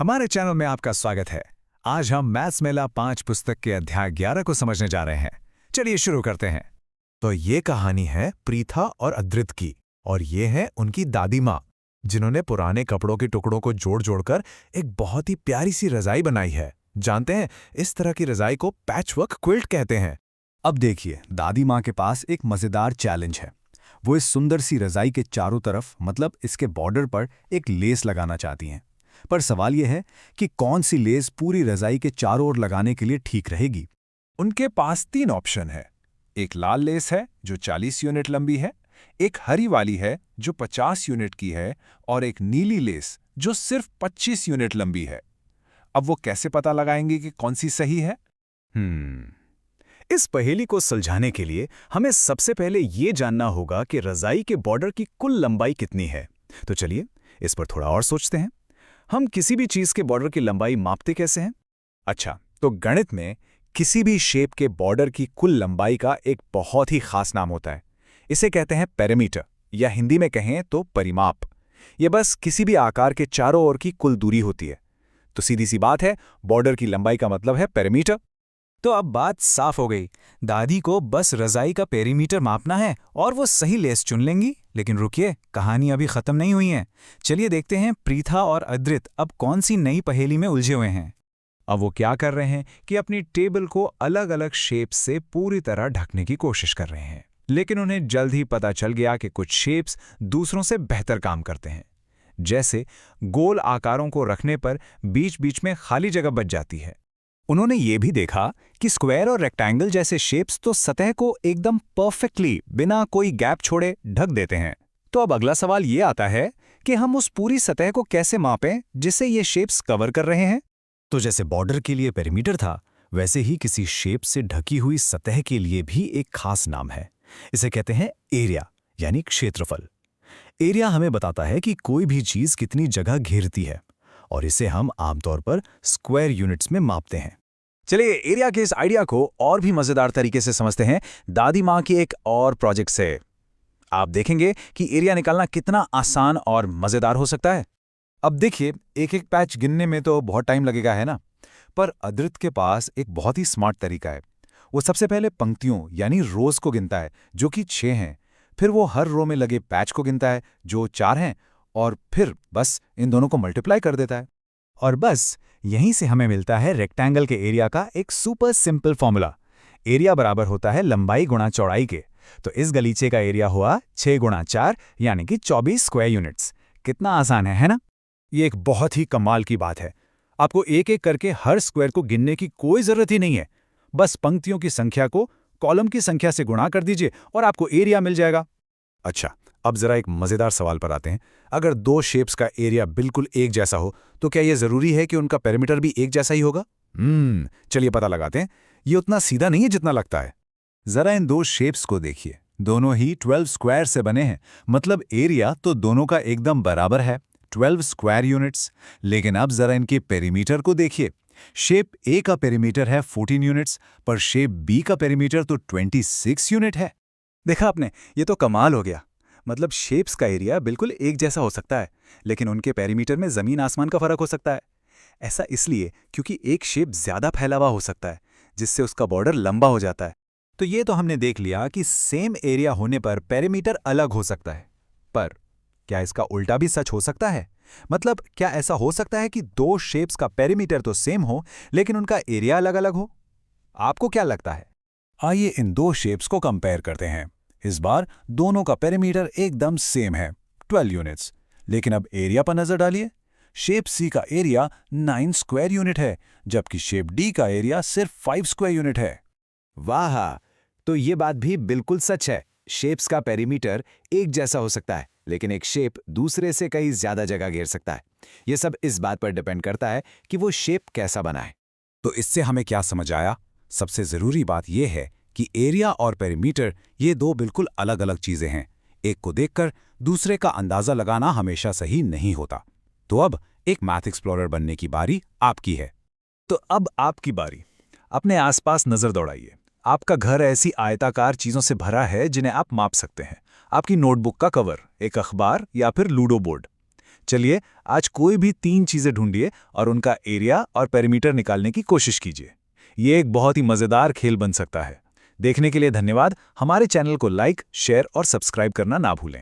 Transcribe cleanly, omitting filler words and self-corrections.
हमारे चैनल में आपका स्वागत है। आज हम मैथ्स मेला 5 पुस्तक के अध्याय 11 को समझने जा रहे हैं। चलिए शुरू करते हैं। तो ये कहानी है प्रीथा और अद्रित की, और ये है उनकी दादी माँ, जिन्होंने पुराने कपड़ों के टुकड़ों को जोड़ जोड़कर एक बहुत ही प्यारी सी रजाई बनाई है। जानते हैं, इस तरह की रजाई को पैचवर्क क्विल्ट कहते हैं। अब देखिए, दादी माँ के पास एक मज़ेदार चैलेंज है। वो इस सुंदर सी रजाई के चारों तरफ, मतलब इसके बॉर्डर पर, एक लेस लगाना चाहती हैं। पर सवाल यह है कि कौन सी लेस पूरी रजाई के चारों ओर लगाने के लिए ठीक रहेगी। उनके पास 3 ऑप्शन है। एक लाल लेस है जो 40 यूनिट लंबी है, एक हरी वाली है जो 50 यूनिट की है, और एक नीली लेस जो सिर्फ 25 यूनिट लंबी है। अब वो कैसे पता लगाएंगे कि कौन सी सही है? इस पहेली को सुलझाने के लिए हमें सबसे पहले ये जानना होगा कि रजाई के बॉर्डर की कुल लंबाई कितनी है। तो चलिए इस पर थोड़ा और सोचते हैं। हम किसी भी चीज के बॉर्डर की लंबाई मापते कैसे हैं? अच्छा, तो गणित में किसी भी शेप के बॉर्डर की कुल लंबाई का एक बहुत ही खास नाम होता है। इसे कहते हैं पेरीमीटर, या हिंदी में कहें तो परिमाप। यह बस किसी भी आकार के चारों ओर की कुल दूरी होती है। तो सीधी सी बात है, बॉर्डर की लंबाई का मतलब है पेरीमीटर। तो अब बात साफ हो गई। दादी को बस रजाई का पेरीमीटर मापना है और वो सही लेस चुन लेंगी। लेकिन रुकिए, कहानी अभी खत्म नहीं हुई है। चलिए देखते हैं प्रीथा और अद्रित अब कौन सी नई पहेली में उलझे हुए हैं। अब वो क्या कर रहे हैं कि अपनी टेबल को अलग अलग शेप्स से पूरी तरह ढकने की कोशिश कर रहे हैं। लेकिन उन्हें जल्द ही पता चल गया कि कुछ शेप्स दूसरों से बेहतर काम करते हैं। जैसे गोल आकारों को रखने पर बीच बीच में खाली जगह बच जाती है। उन्होंने ये भी देखा कि स्क्वायर और रेक्टेंगल जैसे शेप्स तो सतह को एकदम परफेक्टली, बिना कोई गैप छोड़े, ढक देते हैं। तो अब अगला सवाल ये आता है कि हम उस पूरी सतह को कैसे मापें जिसे ये शेप्स कवर कर रहे हैं। तो जैसे बॉर्डर के लिए पेरीमीटर था, वैसे ही किसी शेप से ढकी हुई सतह के लिए भी एक खास नाम है। इसे कहते हैं एरिया, यानी क्षेत्रफल। एरिया हमें बताता है कि कोई भी चीज कितनी जगह घेरती है, और इसे हम आमतौर पर स्क्वायर यूनिट्स में मापते हैं। चलिए एरिया के इस आइडिया को और भी मजेदार तरीके से समझते हैं दादी माँ की एक और प्रोजेक्ट से। आप देखेंगे कि एरिया निकालना कितना आसान और मजेदार हो सकता है। अब देखिए, एक एक पैच गिनने में तो बहुत टाइम लगेगा, है ना? पर अद्रित के पास एक बहुत ही स्मार्ट तरीका है। वो सबसे पहले पंक्तियों यानी रोज को गिनता है, जो कि 6 हैं। फिर वो हर रो में लगे पैच को गिनता है, जो 4 हैं, और फिर बस इन दोनों को मल्टीप्लाई कर देता है। और बस यहीं से हमें मिलता है रेक्टेंगल के एरिया का एक सुपर सिंपल फॉर्मूला। एरिया बराबर होता है लंबाई गुणा चौड़ाई के। तो इस गलीचे का एरिया हुआ 6 गुणा 4, यानी कि 24 स्क्वायर यूनिट्स। कितना आसान है ना? ये एक बहुत ही कमाल की बात है। आपको एक एक करके हर स्क्वायर को गिनने की कोई जरूरत ही नहीं है। बस पंक्तियों की संख्या को कॉलम की संख्या से गुणा कर दीजिए और आपको एरिया मिल जाएगा। अच्छा, अब जरा एक मजेदार सवाल पर आते हैं। अगर 2 शेप्स का एरिया बिल्कुल एक जैसा हो, तो क्या यह जरूरी है कि उनका पेरीमीटर भी एक जैसा ही होगा? चलिए पता लगाते हैं। ये उतना सीधा नहीं है जितना लगता है। जरा इन 2 शेप्स को देखिए। दोनों ही 12 स्क्वायर से बने हैं, मतलब एरिया तो दोनों का एकदम बराबर है, 12 स्क्वायर यूनिट्स। लेकिन अब जरा इनके पेरीमीटर को देखिए। शेप ए का पेरीमीटर है 14 यूनिट्स, पर शेप बी का पेरीमीटर तो 26 यूनिट है। देखा आपने, ये तो कमाल हो गया। मतलब शेप्स का एरिया बिल्कुल एक जैसा हो सकता है, लेकिन उनके पेरीमीटर में जमीन आसमान का फर्क हो सकता है। ऐसा इसलिए क्योंकि एक शेप ज्यादा फैला हुआ हो सकता है, जिससे उसका बॉर्डर लंबा हो जाता है। तो ये तो हमने देख लिया कि सेम एरिया होने पर पेरीमीटर अलग हो सकता है। पर क्या इसका उल्टा भी सच हो सकता है? मतलब क्या ऐसा हो सकता है कि 2 शेप्स का पेरीमीटर तो सेम हो, लेकिन उनका एरिया अलग अलग हो? आपको क्या लगता है? आइए इन 2 शेप्स को कंपेयर करते हैं। इस बार दोनों का पेरीमीटर एकदम सेम है, 12 यूनिट्स। लेकिन अब एरिया पर नजर डालिए। शेप सी का एरिया 9 स्क्वायर यूनिट है, जबकि शेप डी का एरिया सिर्फ 5 स्क्वायर यूनिट है। वाह, तो ये बात भी बिल्कुल सच है। शेप्स का पेरीमीटर एक जैसा हो सकता है, लेकिन एक शेप दूसरे से कहीं ज्यादा जगह घेर सकता है। यह सब इस बात पर डिपेंड करता है कि वो शेप कैसा बना है। तो इससे हमें क्या समझ आया? सबसे जरूरी बात यह है कि एरिया और पेरीमीटर ये 2 बिल्कुल अलग अलग चीजें हैं। एक को देखकर दूसरे का अंदाजा लगाना हमेशा सही नहीं होता। तो अब एक मैथ एक्सप्लोरर बनने की बारी आपकी है। तो अब आपकी बारी। अपने आसपास नजर दौड़ाइए। आपका घर ऐसी आयताकार चीजों से भरा है जिन्हें आप माप सकते हैं। आपकी नोटबुक का कवर, एक अखबार या फिर लूडो बोर्ड। चलिए आज कोई भी 3 चीजें ढूंढिए और उनका एरिया और पेरीमीटर निकालने की कोशिश कीजिए। ये एक बहुत ही मजेदार खेल बन सकता है। देखने के लिए धन्यवाद। हमारे चैनल को लाइक, शेयर और सब्सक्राइब करना ना भूलें।